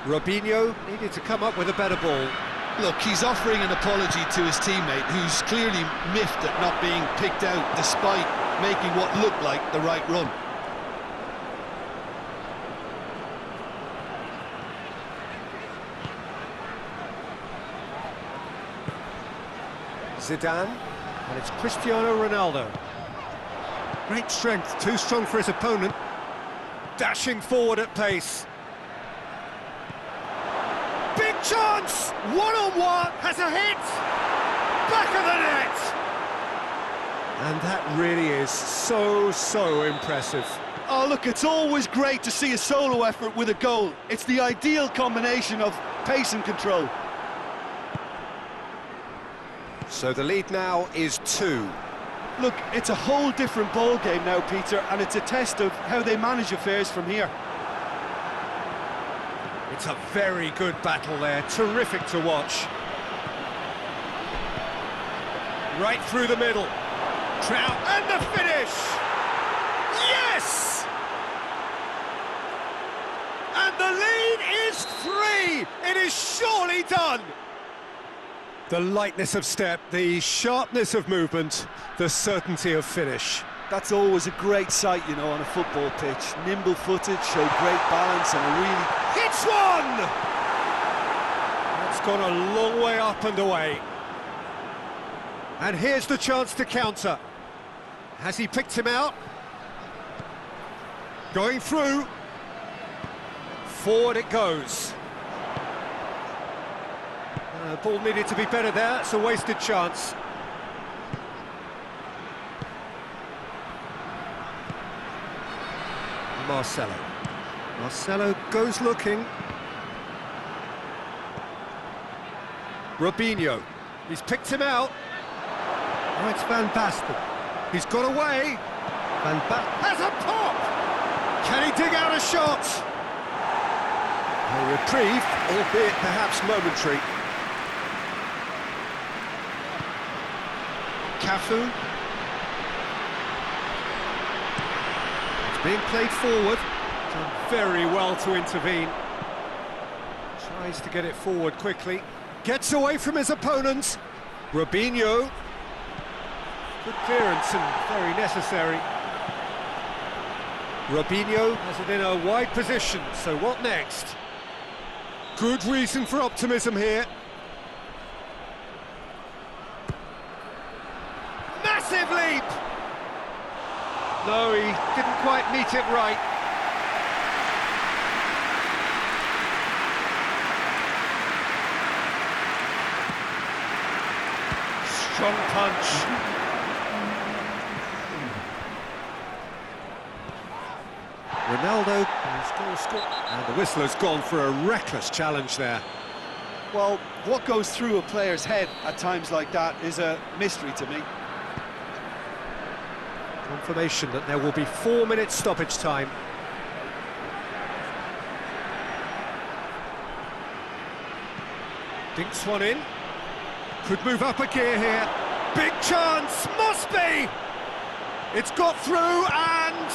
Robinho needed to come up with a better ball. Look, he's offering an apology to his teammate, who's clearly miffed at not being picked out despite making what looked like the right run. Zidane, and it's Cristiano Ronaldo. Great strength, too strong for his opponent. Dashing forward at pace. Big chance! One-on-one, has a hit! Back of the net! And that really is so impressive. Oh, look, it's always great to see a solo effort with a goal. It's the ideal combination of pace and control. So the lead now is 2. Look, it's a whole different ball game now, Peter, and it's a test of how they manage affairs from here. It's a very good battle there, terrific to watch. Right through the middle. Trout, and the finish! Yes! And the lead is 3! It is surely done! The lightness of step, the sharpness of movement, the certainty of finish. That's always a great sight, you know, on a football pitch. Nimble-footed, show great balance and a really... Hits one! That's gone a long way up and away. And here's the chance to counter. Has he picked him out? Going through. Forward it goes. Ball needed to be better there, it's a wasted chance. Marcelo goes looking. Robinho, he's picked him out. Oh, it's Van Basten. He's got away. Van Basten has a pop! Can he dig out a shot? A reprieve, albeit perhaps momentary. Cafu. It's being played forward. Done very well to intervene. Tries to get it forward quickly. Gets away from his opponent. Robinho. Good clearance and very necessary. Robinho has it in a wide position, so what next? Good reason for optimism here. Massive leap! No, he didn't quite meet it right. Strong punch. Ronaldo has got to score. And the whistler's gone for a reckless challenge there. Well, what goes through a player's head at times like that is a mystery to me. Confirmation that there will be 4 minutes stoppage time. Dinks one in. Could move up a gear here. Big chance! Must be! It's got through and...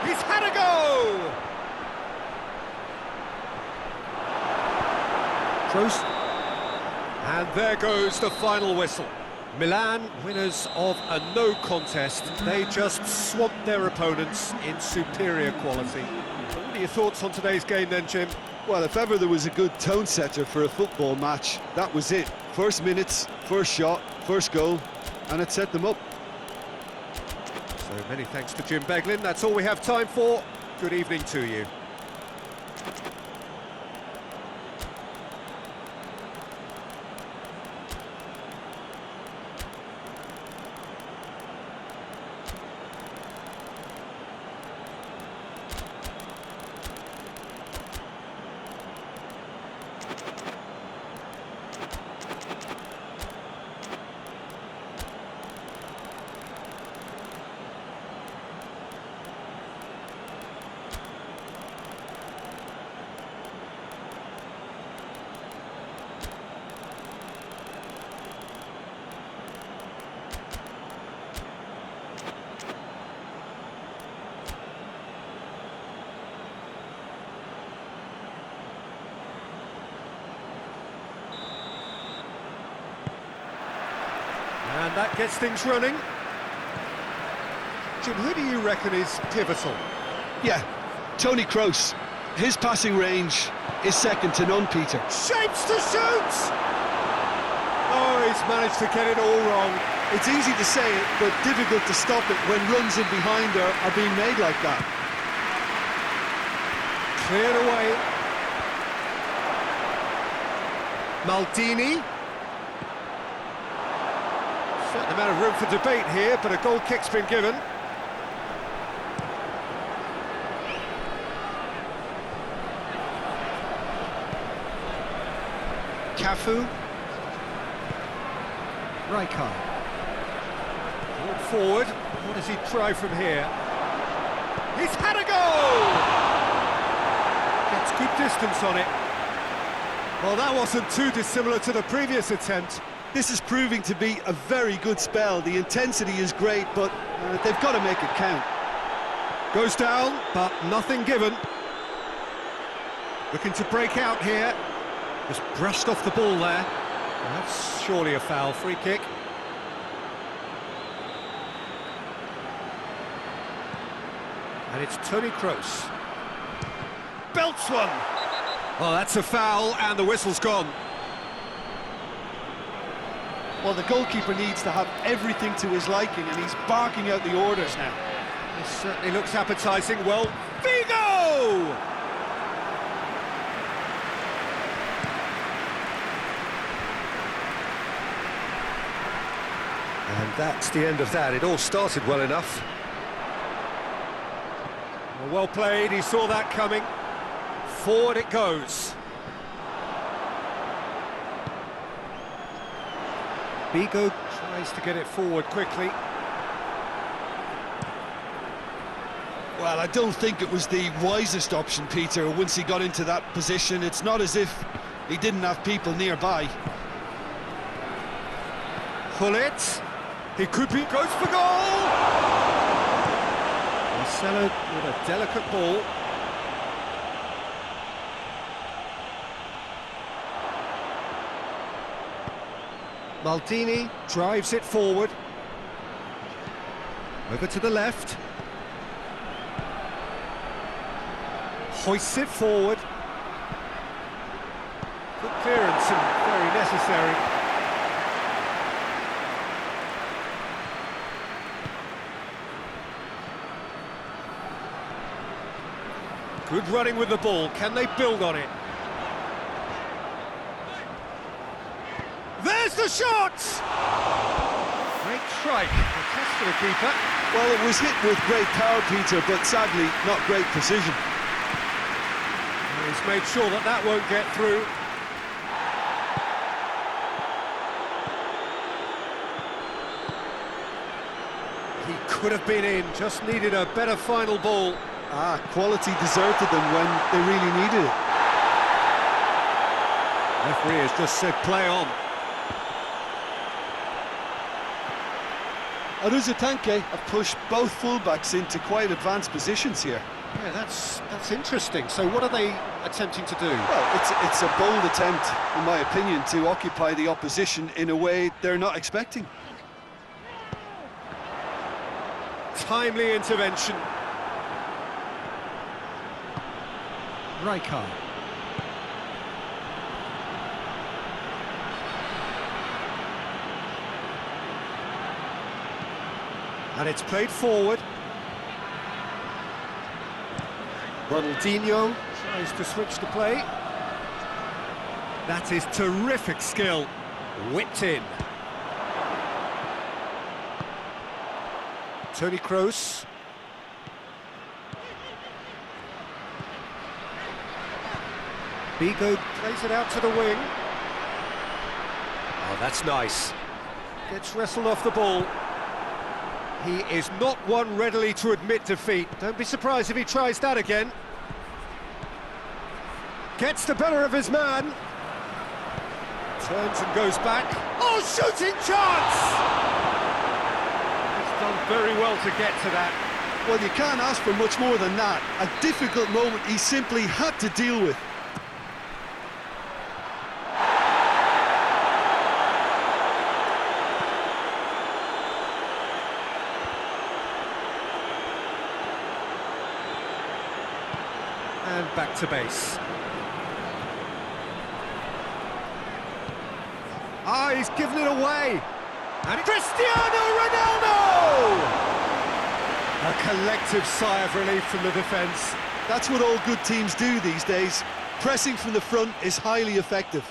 He's had a go! Close. And there goes the final whistle. Milan, winners of a no contest. They just swamped their opponents in superior quality. So what are your thoughts on today's game then, Jim? Well, if ever there was a good tone setter for a football match, that was it. First minutes, first shot, first goal, and it set them up. So many thanks to Jim Beglin. That's all we have time for. Good evening to you. And that gets things running. Jim, who do you reckon is pivotal? Yeah, Tony Kroos. His passing range is second to none, Peter. Shapes to shoot! Oh, he's managed to get it all wrong. It's easy to say it, but difficult to stop it when runs in behind are being made like that. Cleared away. Maldini. Certain amount of room for debate here, but a goal kick's been given. Cafu. Rijkaard. Brought forward. What does he try from here? He's had a goal! Gets good distance on it. Well, that wasn't too dissimilar to the previous attempt. This is proving to be a very good spell. The intensity is great, but they've got to make it count. Goes down, but nothing given. Looking to break out here. Just brushed off the ball there. Well, that's surely a foul. Free kick. And it's Tony Kroos. Belts one! Well, that's a foul, and the whistle's gone. Well, the goalkeeper needs to have everything to his liking, and he's barking out the orders now. This certainly looks appetising. Well, Vigo! And that's the end of that. It all started well enough. Well played, he saw that coming. Forward it goes. Vigo tries to get it forward quickly. Well, I don't think it was the wisest option, Peter, once he got into that position. It's not as if he didn't have people nearby. Hullet. He could be, goes for goal! Marcelo with a delicate ball. Maldini drives it forward. Over to the left. Hoists it forward. Good clearance and very necessary. Good running with the ball. Can they build on it? There's the shot! Great strike. A test for the keeper. Well, it was hit with great power, Peter, but sadly not great precision. He's made sure that that won't get through. He could have been in, just needed a better final ball. Quality deserted them when they really needed it. Referee has just said play on. Aruzatanke have pushed both fullbacks into quite advanced positions here. Yeah, that's interesting. So what are they attempting to do? Well, it's a bold attempt, in my opinion, to occupy the opposition in a way they're not expecting. Timely intervention. Rijkaard. And it's played forward. Ronaldinho tries to switch the play. That is terrific skill. Whipped in. Tony Kroos. Vigo plays it out to the wing. Oh, that's nice. Gets wrestled off the ball. He is not one readily to admit defeat. Don't be surprised if he tries that again. Gets the better of his man. Turns and goes back. Oh, shooting chance! He's done very well to get to that. Well, you can't ask for much more than that. A difficult moment he simply had to deal with. back to base. Ah, he's given it away. And Cristiano Ronaldo! A collective sigh of relief from the defence. That's what all good teams do these days. Pressing from the front is highly effective.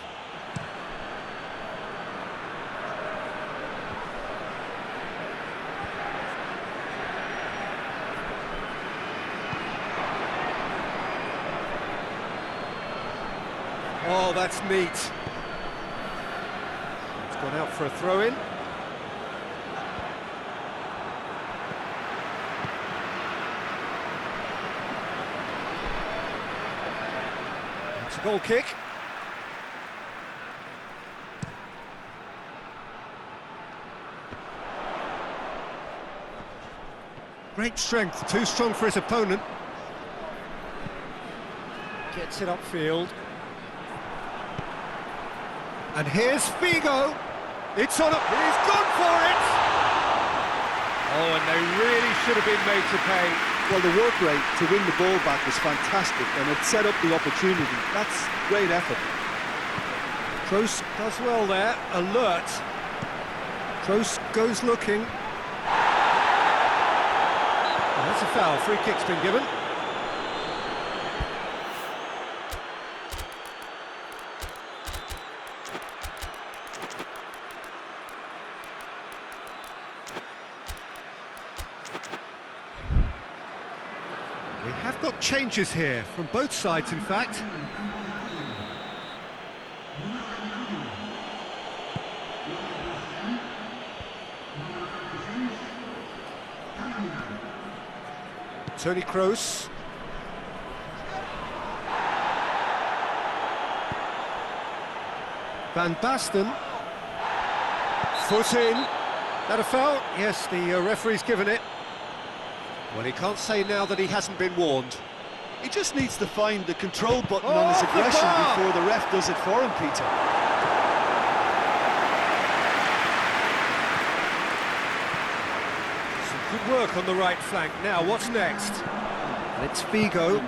Oh, that's neat. It's gone out for a throw-in. It's a goal kick. Great strength, too strong for his opponent. Gets it upfield. And here's Figo. It's on up. He's gone for it. Oh, and they really should have been made to pay. Well, the work rate to win the ball back was fantastic, and it set up the opportunity. That's great effort. Kroos does well there. Alert. Kroos goes looking. And that's a foul. Free kick's been given. We have got changes here, from both sides in fact. Toni Kroos. Van Basten. Foot in. That a foul? Yes, the referee's given it. Well, he can't say now that he hasn't been warned. He just needs to find the control button on his aggression before the ref does it for him, Peter. Some good work on the right flank. Now, what's next? And it's Figo.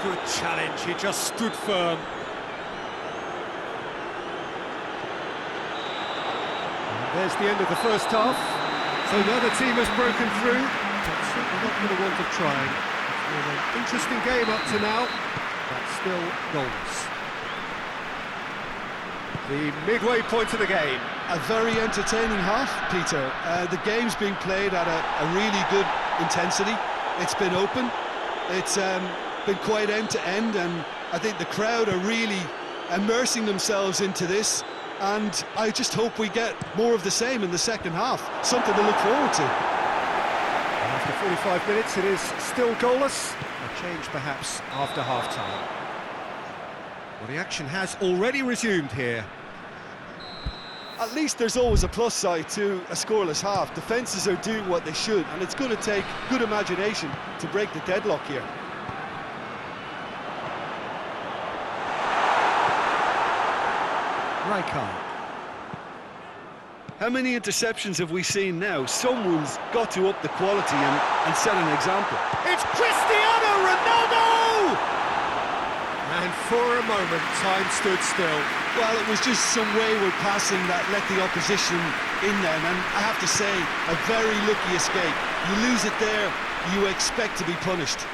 Good challenge, he just stood firm. There's the end of the first half. So neither team has broken through, but certainly not for the want of trying. It's been an interesting game up to now, but still goalless. The midway point of the game. A very entertaining half, Peter. The game's being played at a really good intensity. It's been open. It's been quite end to end, and I think the crowd are really immersing themselves into this. And I just hope we get more of the same in the second half. Something to look forward to. After 45 minutes, it is still goalless. A change, perhaps, after half-time. Well, the action has already resumed here. At least there's always a plus side to a scoreless half. Defences are doing what they should, and it's going to take good imagination to break the deadlock here. Rijkaard. How many interceptions have we seen now? Someone's got to up the quality and set an example. It's Cristiano Ronaldo! And for a moment, time stood still. Well, it was just some wayward passing that let the opposition in then, and I have to say, a very lucky escape. You lose it there, you expect to be punished.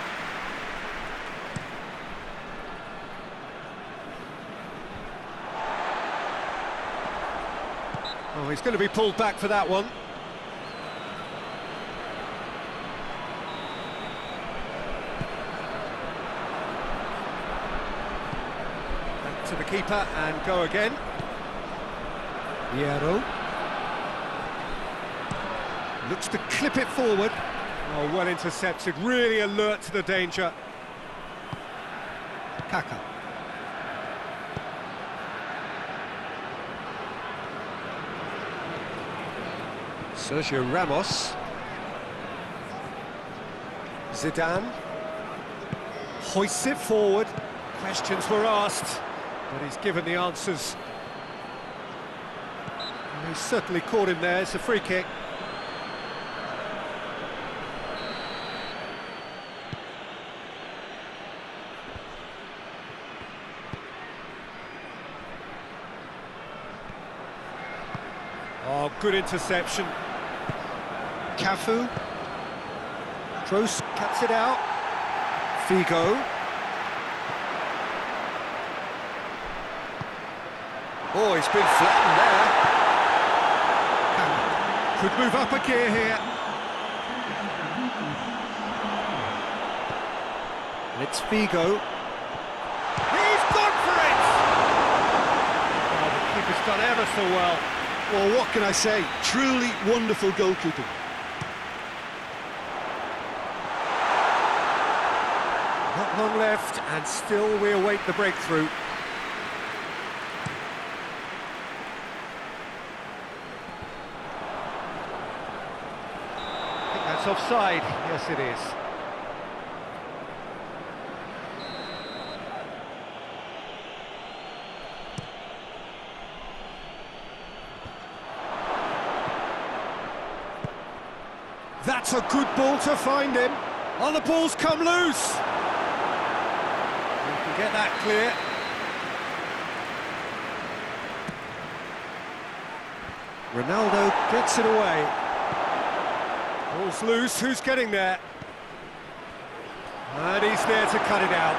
Oh, he's going to be pulled back for that one. Back to the keeper and go again. Hierro. Looks to clip it forward. Oh, well intercepted, really alert to the danger. Kaka. Sergio Ramos. Zidane. Hoists it forward. Questions were asked, but he's given the answers. He's certainly caught him there. It's a free kick. Oh, good interception. Cafu. Kroos cuts it out. Figo. Oh, he's been flattened there. Could move up a gear here. And it's Figo. He's gone for it! Oh, the keeper's done ever so well. Well, what can I say? Truly wonderful goalkeeping. Not long left, and still we await the breakthrough. I think that's offside. Yes, it is. That's a good ball to find him. Oh, the ball's come loose. We can get that clear. Ronaldo gets it away. Ball's loose, who's getting there? And he's there to cut it out.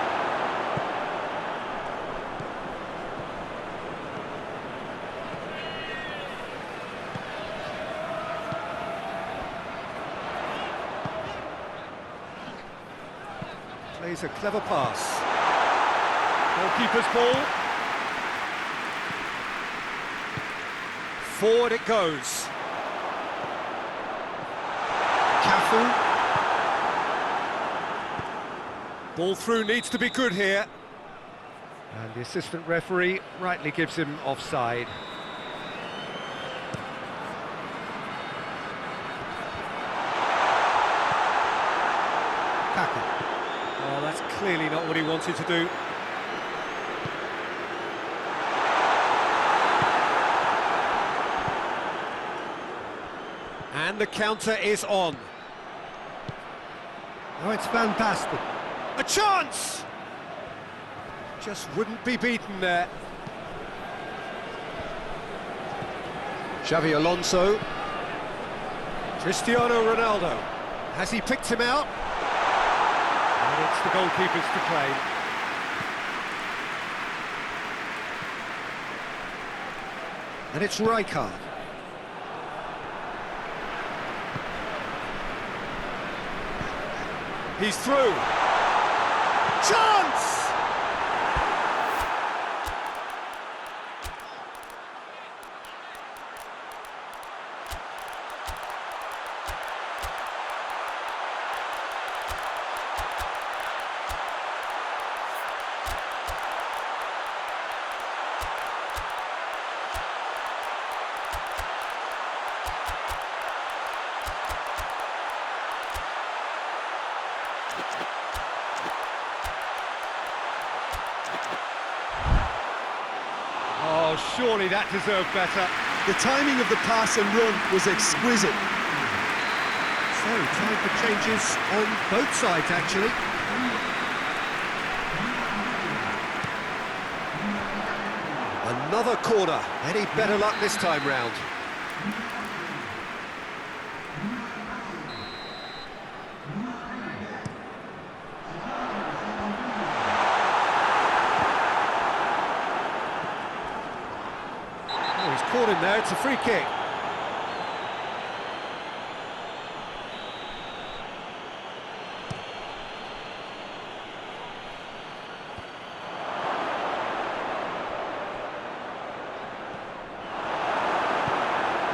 Plays a clever pass. Goalkeeper's ball. Forward it goes. Cafu. Ball through needs to be good here. And the assistant referee rightly gives him offside. Oh, that's clearly not what he wanted to do. And the counter is on. Oh, it's Van Basten. A chance! Just wouldn't be beaten there. Xavi Alonso. Cristiano Ronaldo. Has he picked him out? And it's the goalkeepers to claim. And it's Rijkaard. He's through. Chance! Oh, surely that deserved better. The timing of the pass and run was exquisite. So, time for changes on both sides, actually. Another corner. Any better luck this time round? Caught him there, it's a free kick.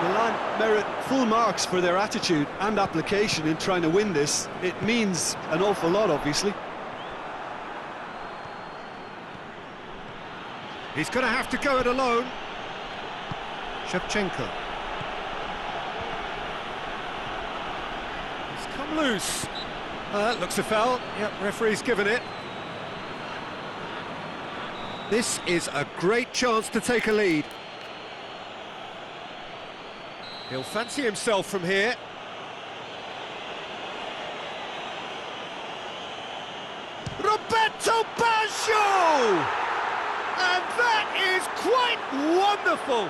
Milan merit full marks for their attitude and application in trying to win this. It means an awful lot, obviously. He's going to have to go it alone. Shevchenko. He's come loose. That looks a foul. Yep, referee's given it. This is a great chance to take a lead. He'll fancy himself from here. Roberto Baggio! And that is quite wonderful!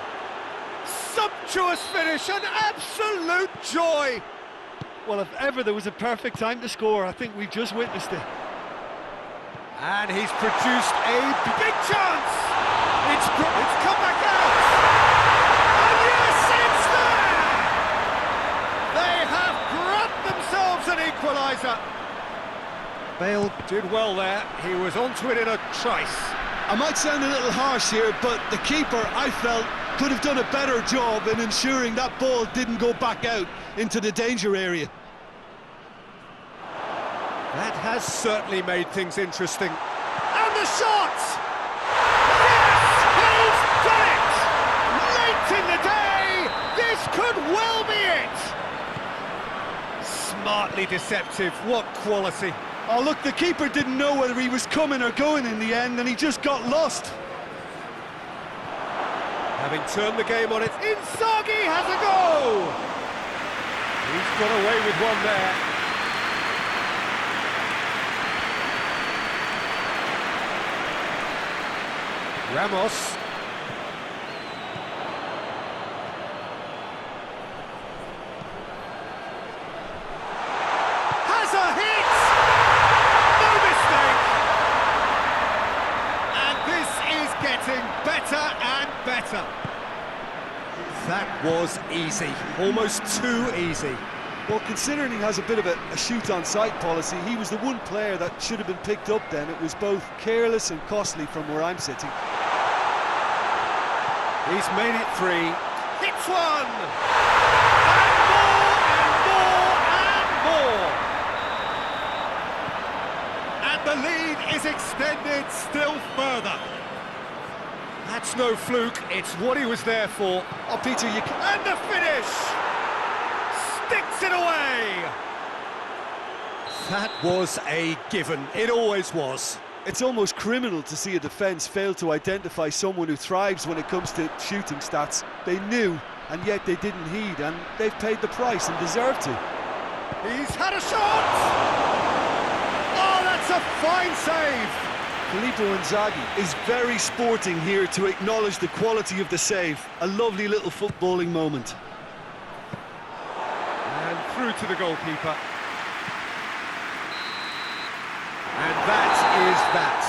Sumptuous finish, an absolute joy! Well, if ever there was a perfect time to score, I think we've just witnessed it. And he's produced a big chance! It's come back out! And yes, it's there! They have grabbed themselves an equaliser! Bale did well there, he was onto it in a trice. I might sound a little harsh here, but the keeper, I felt, could have done a better job in ensuring that ball didn't go back out into the danger area. That has certainly made things interesting. And the shot! Yes! He's done it! Late in the day, this could well be it! Smartly deceptive, what quality. Oh, look, the keeper didn't know whether he was coming or going in the end, and he just got lost. Having turned the game on its, Inzaghi has a go! He's got away with one there. Ramos. Has a hit! No mistake! And this is getting better and better. That was easy, almost too easy. Well, considering he has a bit of a shoot-on-sight policy, he was the one player that should have been picked up then. It was both careless and costly from where I'm sitting. He's made it three. Hits one! And more, and more, and more! And the lead is extended still further. That's no fluke, it's what he was there for. Oh, Peter, you can... And the finish! Sticks it away! That was a given, it always was. It's almost criminal to see a defence fail to identify someone who thrives when it comes to shooting stats. They knew, and yet they didn't heed, and they've paid the price and deserve to. He's had a shot! Oh, that's a fine save! Filippo Inzaghi is very sporting here to acknowledge the quality of the save. A lovely little footballing moment. And through to the goalkeeper. And that is that.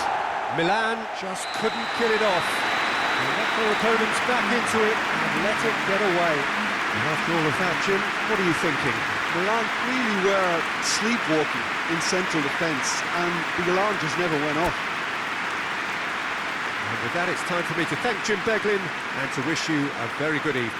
Milan just couldn't kill it off. They let their opponents back into it and let it get away. And after all of that, Jim, what are you thinking? Milan really were sleepwalking in central defence, and the alarm just never went off. And with that, it's time for me to thank Jim Beglin and to wish you a very good evening.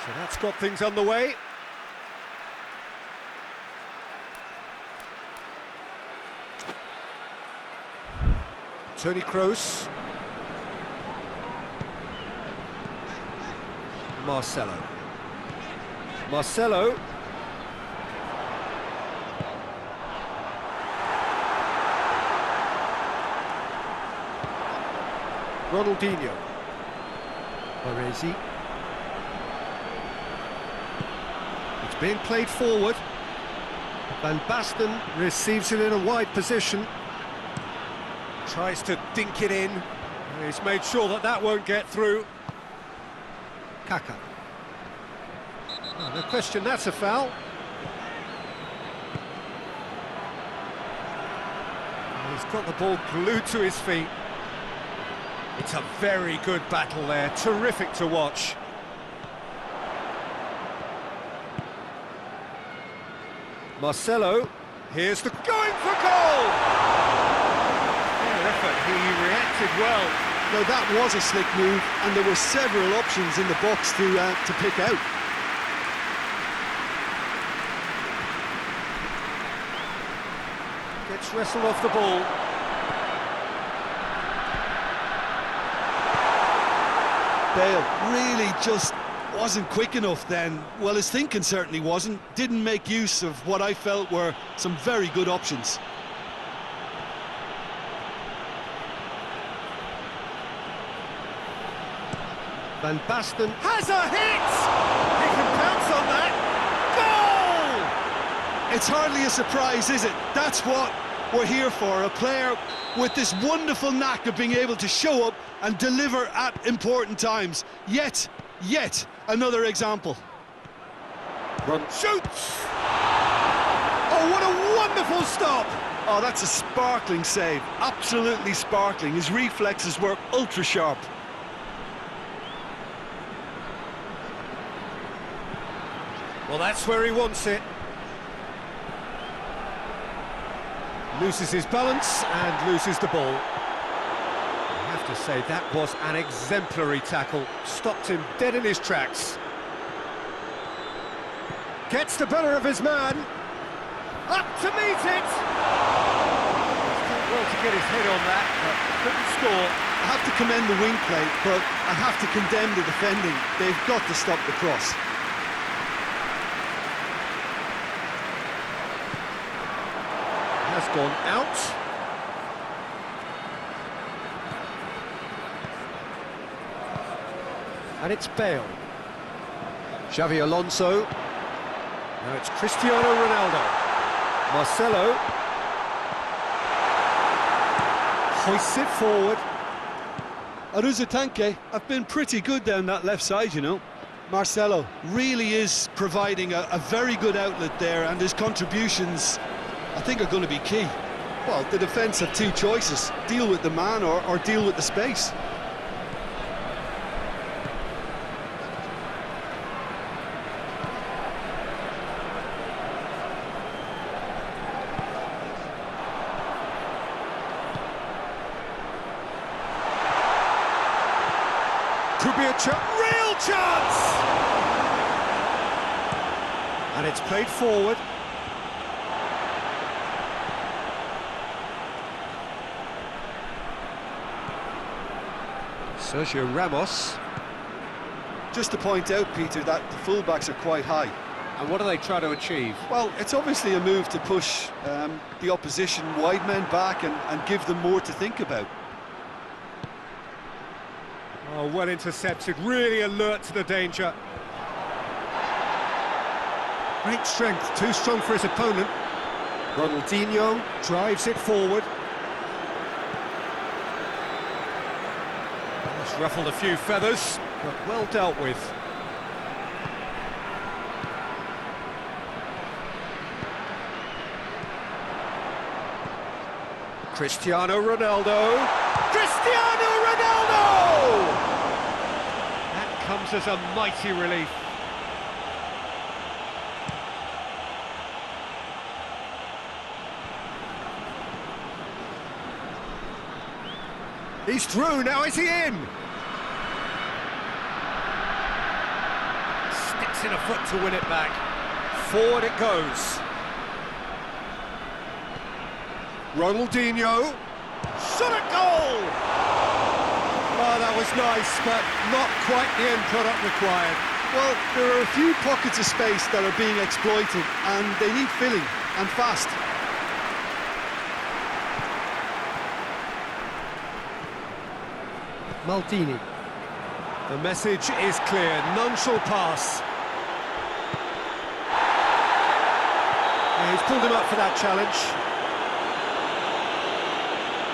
So that's got things underway. Toni Kroos. Marcelo. Marcelo. Ronaldinho. Baresi. It's being played forward. Van Basten receives it in a wide position. Tries to dink it in. He's made sure that that won't get through. Kaka. Oh, no question, that's a foul. He's got the ball glued to his feet. It's a very good battle there, terrific to watch. Marcelo, here's the going for goal! Fair effort, he reacted well. No, that was a slick move, and there were several options in the box to pick out. Gets wrestled off the ball. Bale really just wasn't quick enough then. Well, his thinking certainly wasn't. Didn't make use of what I felt were some very good options. Van Basten has a hit! He can pounce on that. Goal! It's hardly a surprise, is it? That's what we're here for, a player with this wonderful knack of being able to show up and deliver at important times. Yet another example. Run. Shoots! Oh, what a wonderful stop! Oh, that's a sparkling save, absolutely sparkling. His reflexes were ultra sharp. Well, that's where he wants it. Loses his balance and loses the ball. I have to say, that was an exemplary tackle. Stopped him dead in his tracks. Gets the better of his man. Up to meet it! Well to get his head on that, but couldn't score. I have to commend the wing play, but I have to condemn the defending. They've got to stop the cross. Has gone out. And it's Bale. Xavi Alonso. Now it's Cristiano Ronaldo. Marcelo. Hoists it forward. Aruzatanke have been pretty good down that left side, you know. Marcelo really is providing a very good outlet there, and his contributions, I think, are going to be key. Well, the defence have two choices: deal with the man or deal with the space. Could be a real chance! And it's played forward. Sergio Ramos. Just to point out, Peter, that the fullbacks are quite high. And what do they try to achieve? Well, it's obviously a move to push the opposition wide men back and give them more to think about. Oh, well intercepted, really alert to the danger. Great strength, too strong for his opponent. Ronaldinho drives it forward. Just ruffled a few feathers, but well dealt with. Cristiano Ronaldo. Cristiano Ronaldo! That comes as a mighty relief. He's through, now is he in? Sticks in a foot to win it back. Forward it goes. Ronaldinho. Shot at goal! was nice, but not quite the end product required. Well, there are a few pockets of space that are being exploited, and they need filling, and fast. Maldini. The message is clear, none shall pass. Yeah, he's pulled him up for that challenge.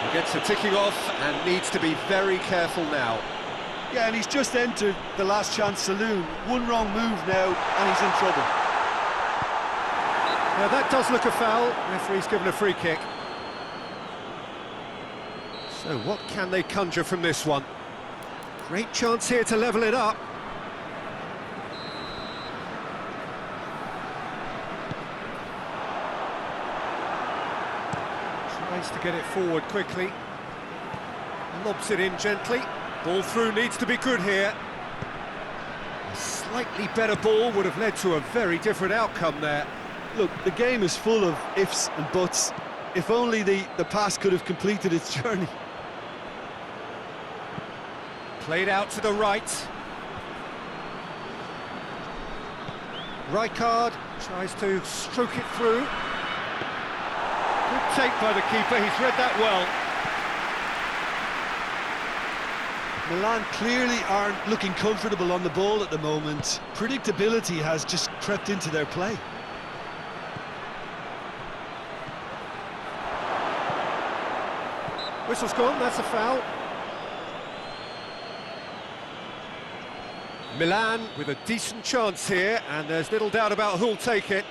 He gets the ticking off and needs to be very careful now. Yeah, and he's just entered the last chance saloon. One wrong move now, and he's in trouble. Now that does look a foul. Referee's given a free kick. So what can they conjure from this one? Great chance here to level it up. Tries to get it forward quickly. Lobs it in gently. Ball through needs to be good here. A slightly better ball would have led to a very different outcome there. Look, the game is full of ifs and buts. If only the pass could have completed its journey. Played out to the right. Rijkaard tries to stroke it through. Good take by the keeper, he's read that well. Milan clearly aren't looking comfortable on the ball at the moment. Predictability has just crept into their play. Whistle's gone, that's a foul. Milan with a decent chance here, and there's little doubt about who'll take it.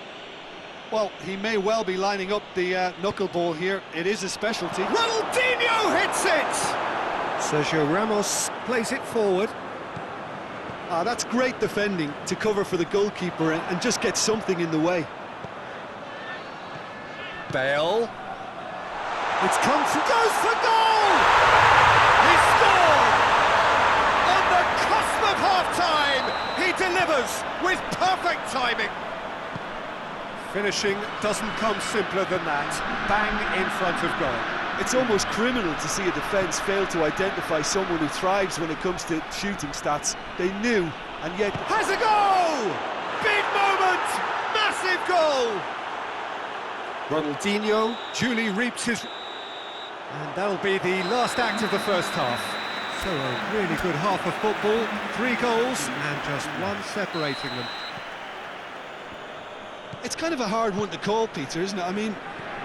Well, he may well be lining up the knuckleball here. It is a specialty. Ronaldinho hits it! Sergio Ramos plays it forward. That's great defending to cover for the goalkeeper and just get something in the way. Bale. It's come through, goes for goal! He scored! On the cusp of half-time, he delivers with perfect timing. Finishing doesn't come simpler than that. Bang in front of goal. It's almost criminal to see a defence fail to identify someone who thrives when it comes to shooting stats. They knew, and yet... Has a goal! Big moment! Massive goal! Ronaldinho duly reaps his... And that'll be the last act of the first half. So a really good half of football, 3 goals and just one separating them. It's kind of a hard one to call, Peter, isn't it? I mean,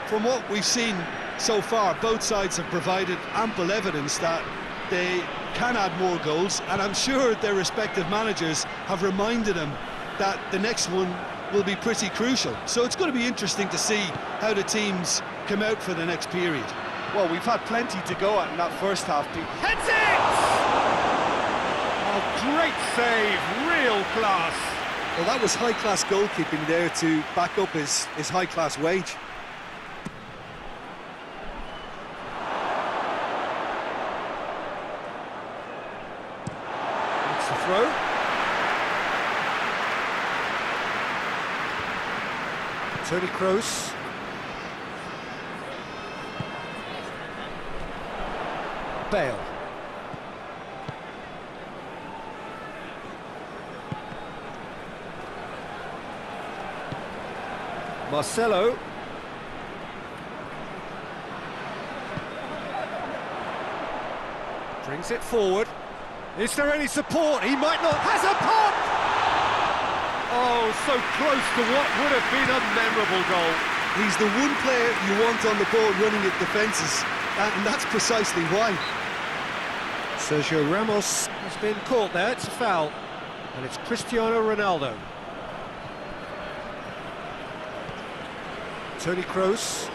from what we've seen so far, both sides have provided ample evidence that they can add more goals, and I'm sure their respective managers have reminded them that the next one will be pretty crucial. So it's going to be interesting to see how the teams come out for the next period. Well, we've had plenty to go at in that first half, Pete. Heads it! Oh, great save, real class. Well, that was high-class goalkeeping there to back up his high-class wage. It's a throw. Toni Kroos. Bale. Marcelo. Brings it forward. Is there any support? He might not. Has a pop! Oh, so close to what would have been a memorable goal. He's the one player you want on the ball running at defences, and that's precisely why. Sergio Ramos has been caught there. It's a foul. And it's Cristiano Ronaldo. Toni Kroos.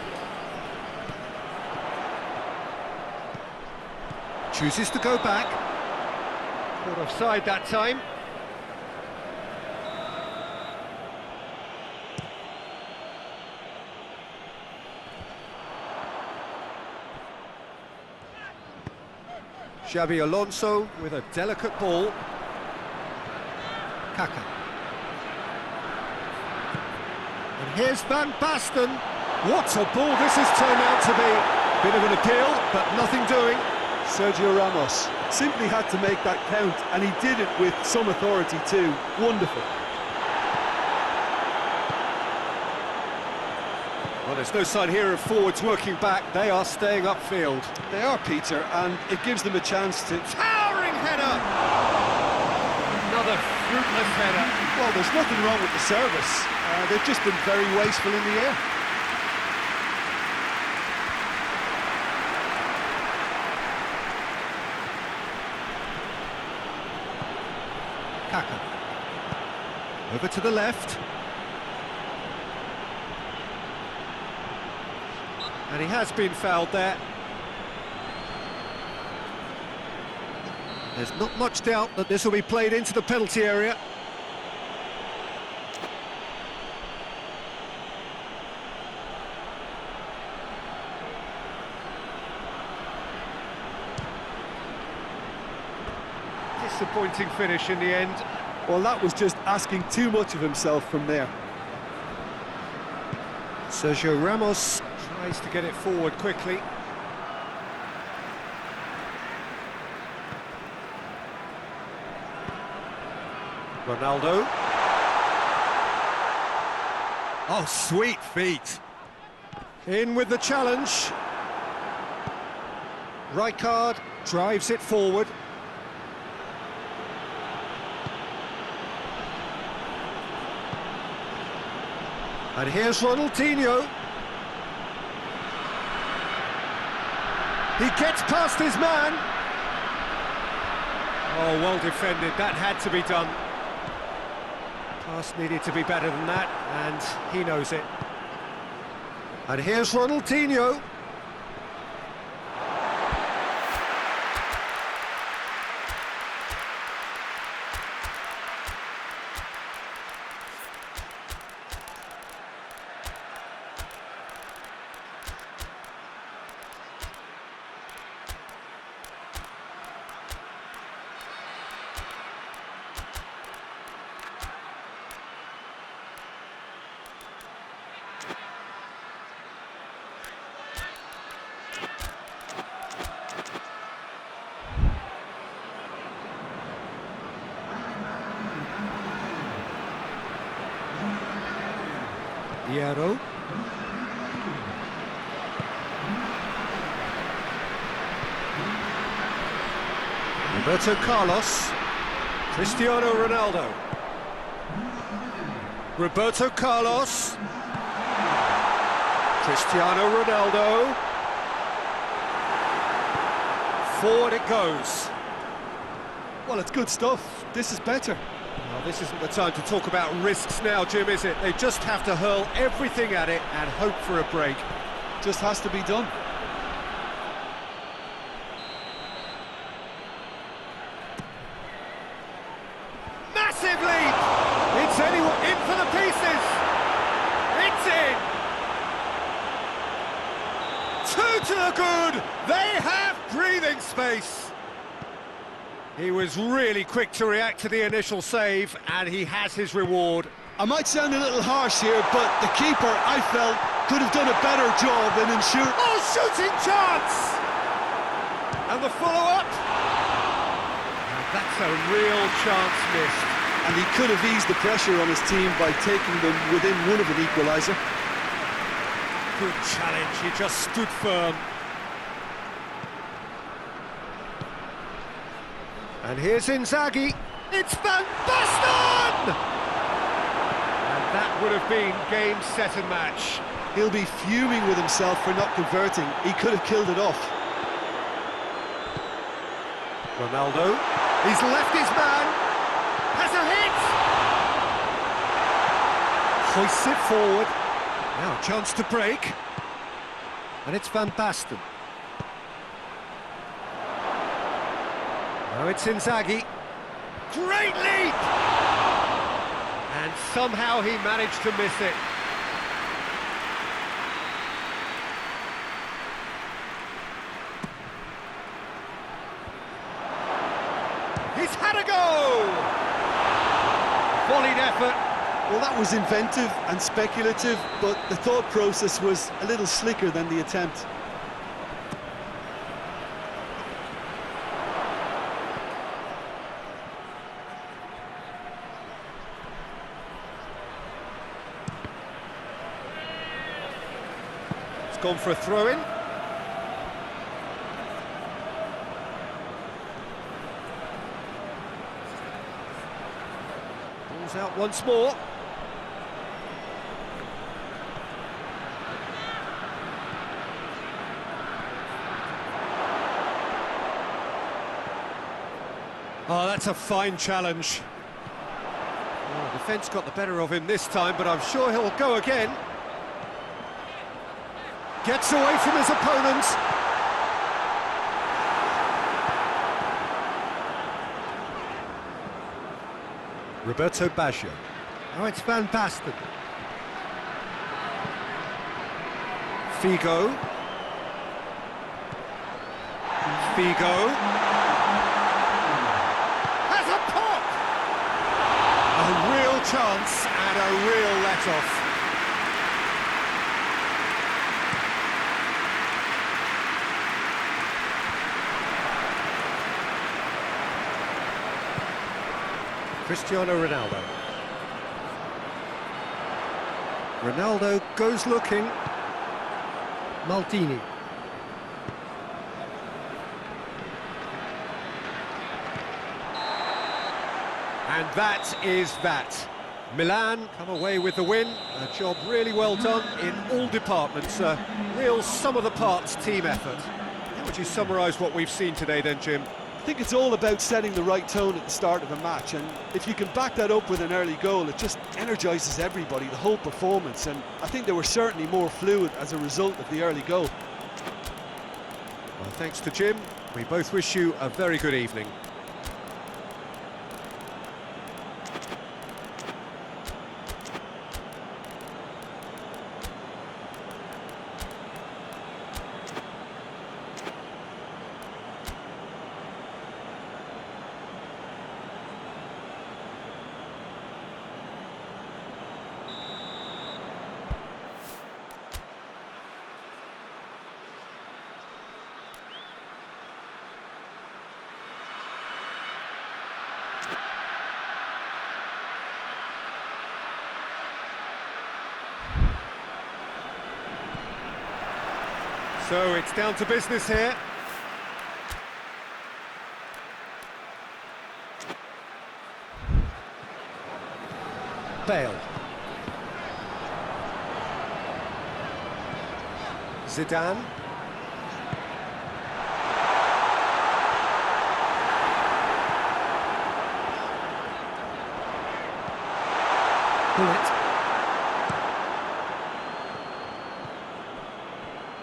Chooses to go back. Caught offside that time. Xabi Alonso with a delicate ball. Kaka. And here's Van Basten. What a ball this has turned out to be. Bit of an appeal, but nothing doing. Sergio Ramos simply had to make that count, and he did it with some authority too. Wonderful. Well, there's no sign here of forwards working back. They are staying upfield. They are, Peter, and it gives them a chance to... Towering header! Another fruitless header. Well, there's nothing wrong with the service. They've just been very wasteful in the air. Kaka. Over to the left. And he has been fouled there. There's not much doubt that this will be played into the penalty area. Disappointing finish in the end. Well, that was just asking too much of himself from there. Sergio Ramos tries to get it forward quickly. Ronaldo. Oh, sweet feet. In with the challenge. Rijkaard drives it forward. And here's Ronaldinho. He gets past his man. Oh, well defended. That had to be done. Pass needed to be better than that, and he knows it. And here's Ronaldinho. Hierro. Roberto Carlos. Cristiano Ronaldo. Roberto Carlos. Cristiano Ronaldo. Forward it goes. Well, it's good stuff. This is better. Well, this isn't the time to talk about risks now, Jim, is it? They just have to hurl everything at it and hope for a break. Just has to be done. Massive leap! It's anyone in for the pieces! It's in! Two to the good! They have breathing space! He was really quick to react to the initial save, and he has his reward. I might sound a little harsh here, but the keeper, I felt, could have done a better job in ensuring... Oh, shooting chance! And the follow-up? That's a real chance missed. And he could have eased the pressure on his team by taking them within one of an equaliser. Good challenge, he just stood firm. And here's Inzaghi. It's Van Basten! And that would have been game, set and match. He'll be fuming with himself for not converting. He could have killed it off. Ronaldo. He's left his man. Has a hit! Hoists it forward. Now a chance to break. And it's Van Basten. Now it's Inzaghi. Great leap! And somehow he managed to miss it. He's had a go! Volleyed effort. Well, that was inventive and speculative, but the thought process was a little slicker than the attempt. gone for a throw-in. Ball's out once more. Oh, that's a fine challenge. Oh, defence got the better of him this time, but I'm sure he'll go again. Gets away from his opponents. Roberto Baggio. Now it's Van Basten. Figo. Has a pop! A real chance and a real let-off. Cristiano Ronaldo. Ronaldo goes looking. Maldini. And that is that. Milan come away with the win. A job really well done in all departments. A real sum-of-the-parts team effort. How would you summarise what we've seen today then, Jim? I think it's all about setting the right tone at the start of a match, and if you can back that up with an early goal, it just energises everybody, the whole performance, and I think they were certainly more fluid as a result of the early goal. Well, thanks to Jim. We both wish you a very good evening. So it's down to business here. Bale. Zidane. Bullet.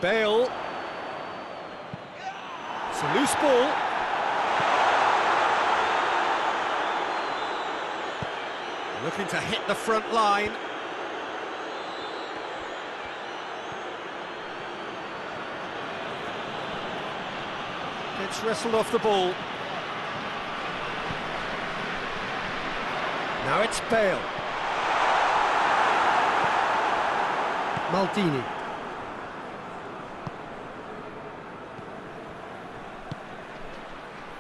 Bale. It's a loose ball. Looking to hit the front line. Gets wrestled off the ball. Now it's Bale. Maldini.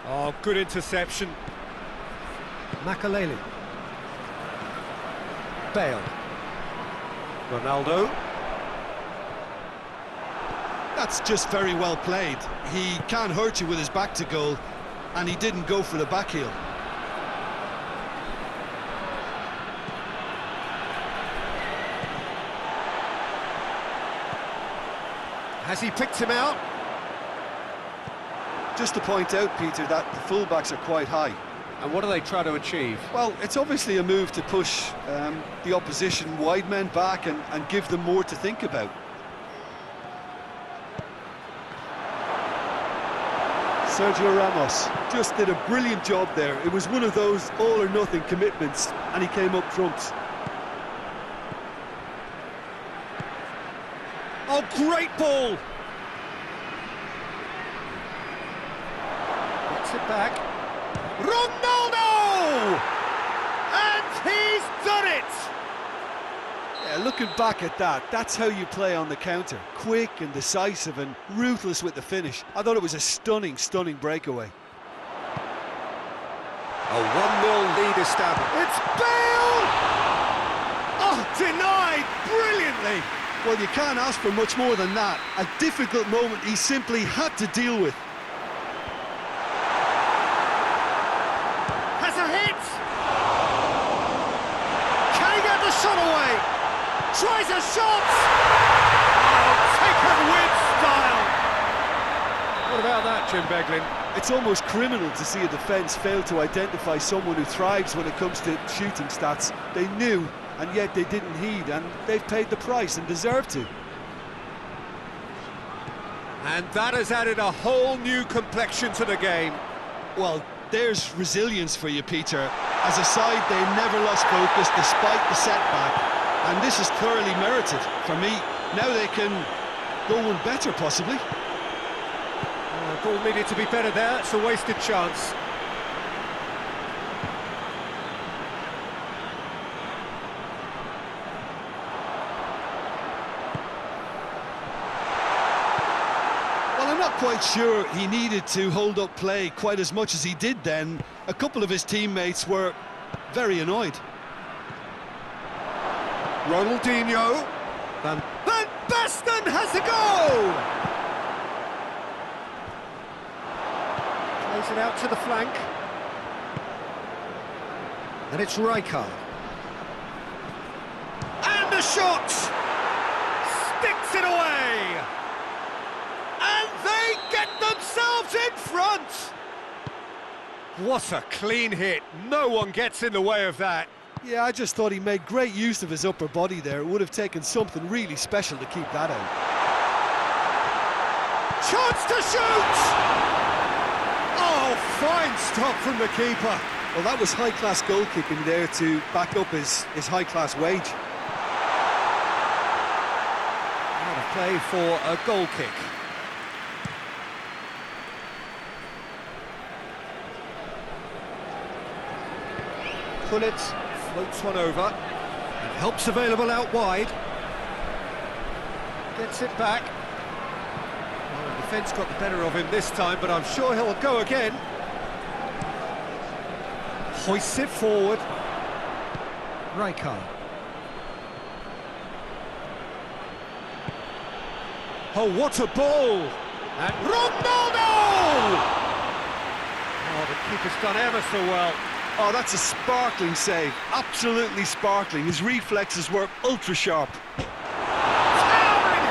Oh, good interception. Makaleli. Bale. Ronaldo. That's just very well played. He can't hurt you with his back to goal, and he didn't go for the back heel. Has he picked him out? Just to point out, Peter, that the fullbacks are quite high. And what do they try to achieve? Well, it's obviously a move to push the opposition wide men back and give them more to think about. Sergio Ramos just did a brilliant job there. It was one of those all-or-nothing commitments, and he came up trumps. Oh, great ball! Gets it back. Ronaldo! And he's done it! Yeah, looking back at that, that's how you play on the counter. Quick and decisive and ruthless with the finish. I thought it was a stunning, stunning breakaway. A 1-0 lead established. It's Bale! Oh, denied brilliantly! Well, you can't ask for much more than that. A difficult moment he simply had to deal with. Has a hit! Can he get the shot away? Tries a shot! Oh, taken with style! What about that, Jim Beglin? It's almost criminal to see a defence fail to identify someone who thrives when it comes to shooting stats. They knew, and yet they didn't heed, and they've paid the price and deserve to. And that has added a whole new complexion to the game. Well, there's resilience for you, Peter. As a side, they never lost focus despite the setback, and this is thoroughly merited. For me, now they can go one better, possibly. Ball needed to be better there, it's a wasted chance. Well, I'm not quite sure he needed to hold up play quite as much as he did then. A couple of his teammates were very annoyed. Ronaldinho. Van Basten has a goal! Plays it out to the flank. And it's Rijkaard. And the shot! Sticks it away! And they get themselves in front! What a clean hit. No one gets in the way of that. Yeah, I just thought he made great use of his upper body there. It would have taken something really special to keep that out. Chance to shoot! Oh, fine stop from the keeper. Well, that was high-class goal-kicking there to back up his high-class wage. Out of play for a goal kick. Pullet floats one over. And help's available out wide. Gets it back. Well, the defence got the better of him this time, but I'm sure he'll go again. Hoists it forward. Rijkaard. Oh, what a ball! And Ronaldo! Oh, the keeper's done ever so well. Oh, that's a sparkling save. Absolutely sparkling. His reflexes were ultra-sharp. Towering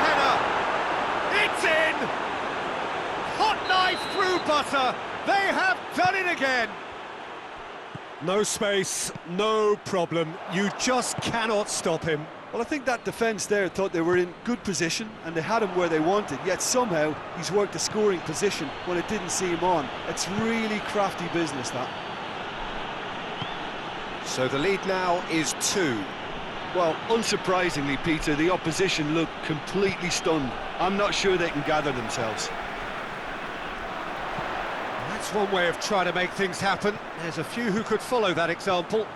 header! It's in! Hot knife through butter. They have done it again. No space, no problem. You just cannot stop him. Well, I think that defence there thought they were in good position and they had him where they wanted, yet somehow he's worked a scoring position when it didn't see him on. It's really crafty business, that. So the lead now is 2. Well, unsurprisingly, Peter, the opposition look completely stunned. I'm not sure they can gather themselves. That's one way of trying to make things happen. There's a few who could follow that example.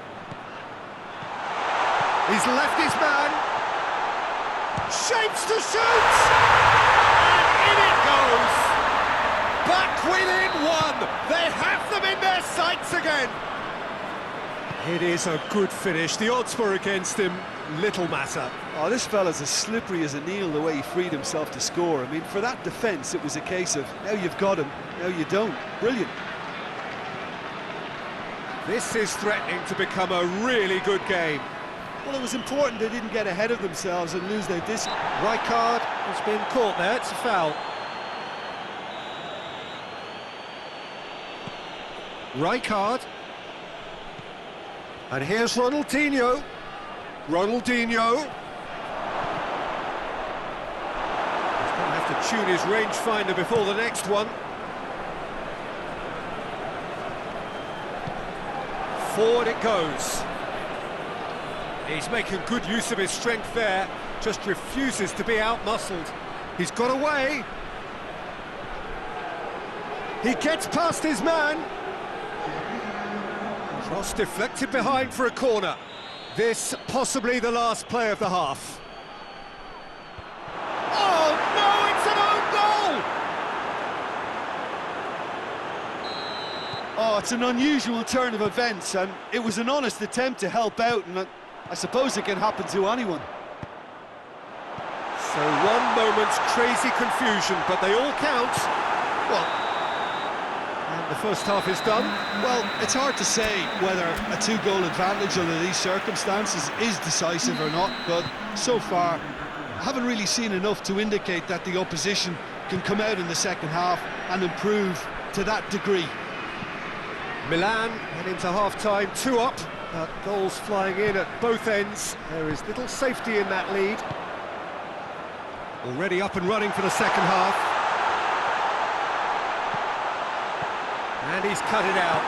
He's left his man. Shapes to shoot! And in it goes! Back within 1! They have them in their sights again! It is a good finish. The odds were against him. Little matter. Oh, this fella's as slippery as a needle the way he freed himself to score. I mean, for that defence, it was a case of, now you've got him, now you don't. Brilliant. This is threatening to become a really good game. Well, it was important they didn't get ahead of themselves and lose their disc. Rijkaard has been caught there. It's a foul. Rijkaard. And here's Ronaldinho. Ronaldinho. He's going to have to tune his rangefinder before the next one. Forward it goes. He's making good use of his strength there. Just refuses to be out-muscled. He's got away. He gets past his man. Cross deflected behind for a corner. This possibly the last play of the half. Oh no, it's an own goal! Oh, it's an unusual turn of events, and it was an honest attempt to help out, and I suppose it can happen to anyone. So one moment's crazy confusion, but they all count. Well, And the first half is done. well, it's hard to say whether a two-goal advantage under these circumstances is decisive or not, but so far I haven't really seen enough to indicate that the opposition can come out in the second half and improve to that degree. Milan head into half-time, 2 up, but goals flying in at both ends. There is little safety in that lead. Already up and running for the second half. And he's cut it out.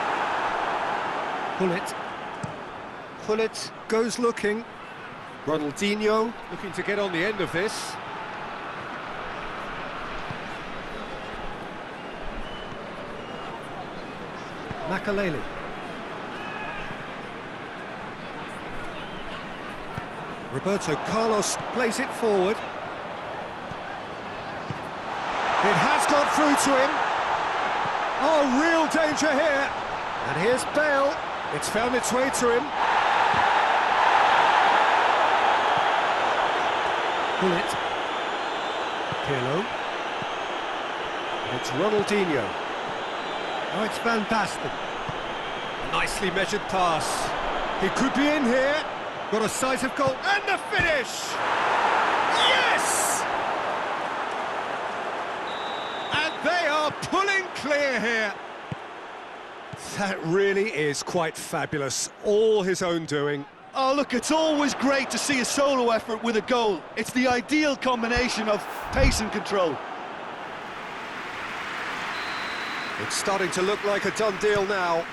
Pullet goes looking. Ronaldinho looking to get on the end of this. Makaleli. Roberto Carlos plays it forward. It has got through to him. Oh, real danger here. And here's Bale. It's found its way to him. Bullet. Pirlo. It's Ronaldinho. Oh, it's Van Basten. Nicely measured pass. He could be in here. Got a decisive goal. And the finish! Yes! And they are pulling clear here. That really is quite fabulous. All his own doing. Oh, look, it's always great to see a solo effort with a goal. It's the ideal combination of pace and control. It's starting to look like a done deal now.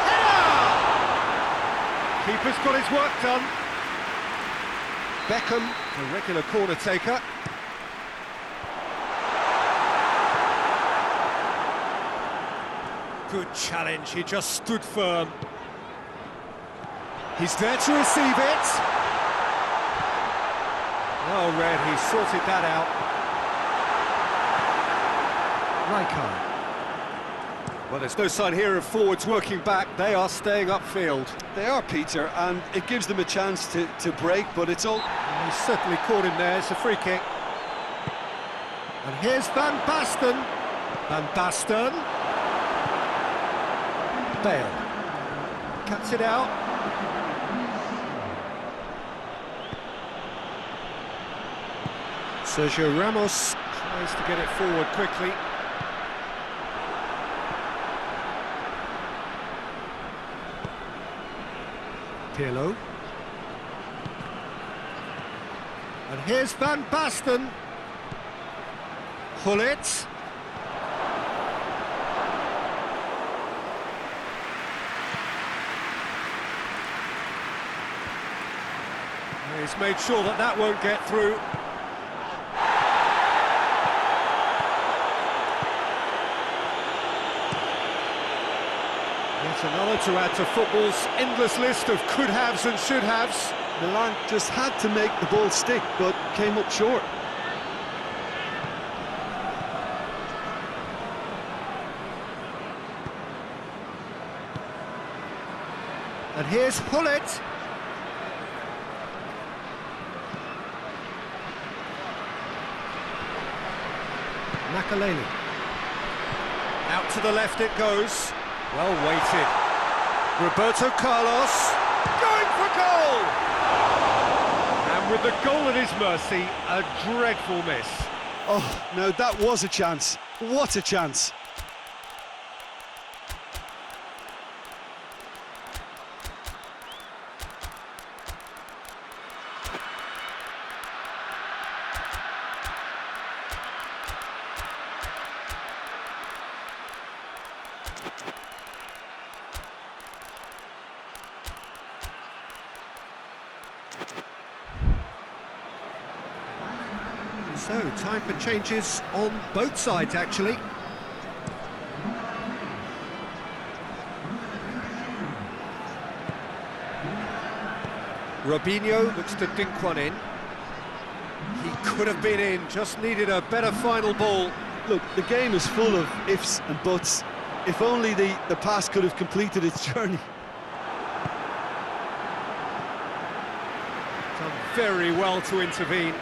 Header! Keeper's got his work done. Beckham, the regular corner taker. Good challenge, he just stood firm. He's there to receive it. Oh, Red, he sorted that out. Rijkaard. Well, there's no sign here of forwards working back. They are staying upfield. They are, Peter, and it gives them a chance to break, but it's all... He's certainly caught him there. It's a free kick. And here's Van Basten. Van Basten. Bale. Cuts it out. Sergio Ramos tries to get it forward quickly. Pirlo. And here's Van Basten. Pullet. He's made sure that that won't get through. It's another to add to football's endless list of could-haves and should-haves. Milan just had to make the ball stick, but came up short. And here's Pullet. Makaleli. Out to the left it goes. Well weighted. Roberto Carlos going for goal! And with the goal at his mercy, a dreadful miss. Oh, no, that was a chance. What a chance. So, time for changes on both sides, actually. Robinho looks to dink one in. He could have been in, just needed a better final ball. Look, the game is full of ifs and buts. If only the pass could have completed its journey. Done very well to intervene.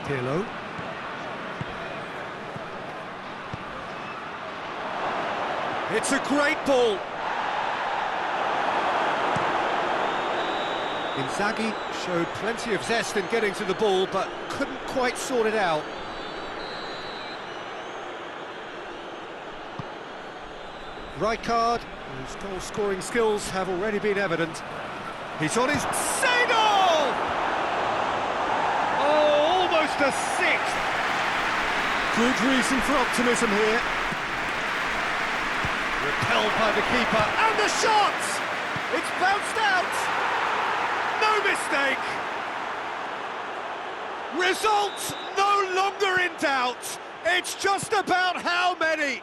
Pirlo. It's a great ball. Inzaghi showed plenty of zest in getting to the ball, but couldn't quite sort it out. Rijkaard, whose goal-scoring skills have already been evident. He's on his... Seidel! Oh, almost a sixth! Good reason for optimism here. Repelled by the keeper, and the shot! It's bounced out! No mistake! Result no longer in doubt! It's just about how many!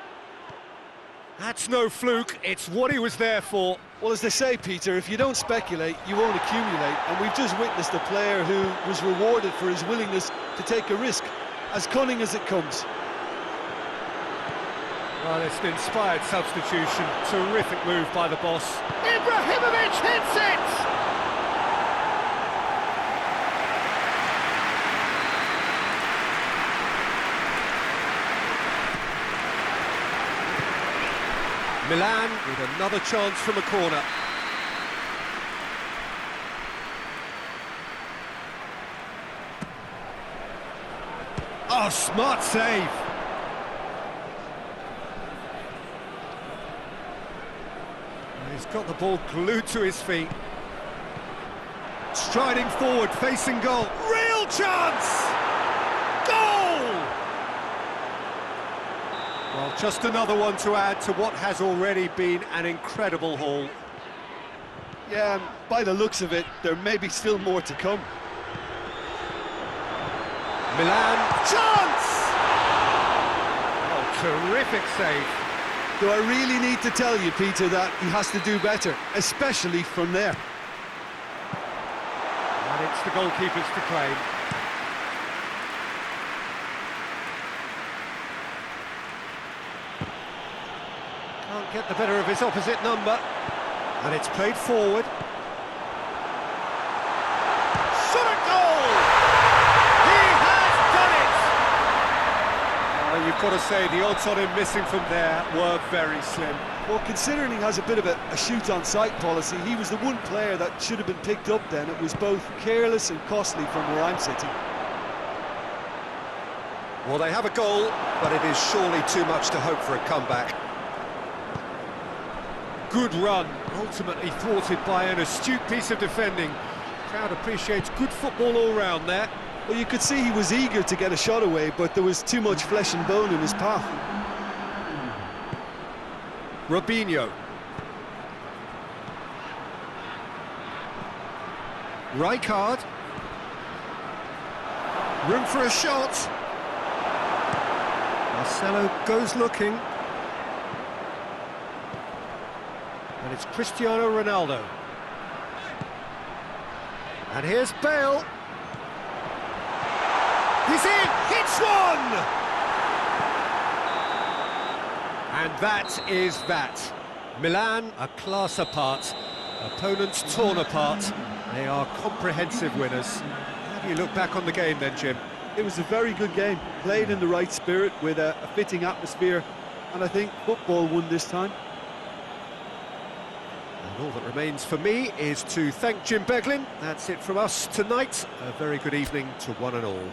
That's no fluke, it's what he was there for. Well, as they say, Peter, if you don't speculate, you won't accumulate, and we've just witnessed a player who was rewarded for his willingness to take a risk, as cunning as it comes. Well, it's an inspired substitution, terrific move by the boss. Ibrahimovic hits it! Milan with another chance from a corner. Oh, smart save. He's got the ball glued to his feet. Striding forward, facing goal. Real chance! Goal! Well, just another one to add to what has already been an incredible haul. Yeah, by the looks of it, there may be still more to come. Milan, chance! Oh, terrific save. Do I really need to tell you, Peter, that he has to do better, especially from there? And it's the goalkeeper's to claim. Can't get the better of his opposite number. And it's played forward. Shot a goal! He has done it! Well, you've got to say, the odds on him missing from there were very slim. Well, considering he has a bit of a shoot-on-sight policy, he was the one player that should have been picked up then. It was both careless and costly from where I'm sitting. Well, they have a goal, but it is surely too much to hope for a comeback. Good run, ultimately thwarted by an astute piece of defending. Crowd appreciates good football all round there. Well, you could see he was eager to get a shot away, but there was too much flesh and bone in his path. Robinho. Rijkaard. Room for a shot. Marcelo goes looking. And it's Cristiano Ronaldo. And here's Bale. He's in! Hits one! And that is that. Milan, a class apart. Opponents torn apart. They are comprehensive winners. How do you look back on the game then, Jim? It was a very good game, played in the right spirit with a fitting atmosphere, and I think football won this time. And all that remains for me is to thank Jim Beglin. That's it from us tonight. A very good evening to one and all.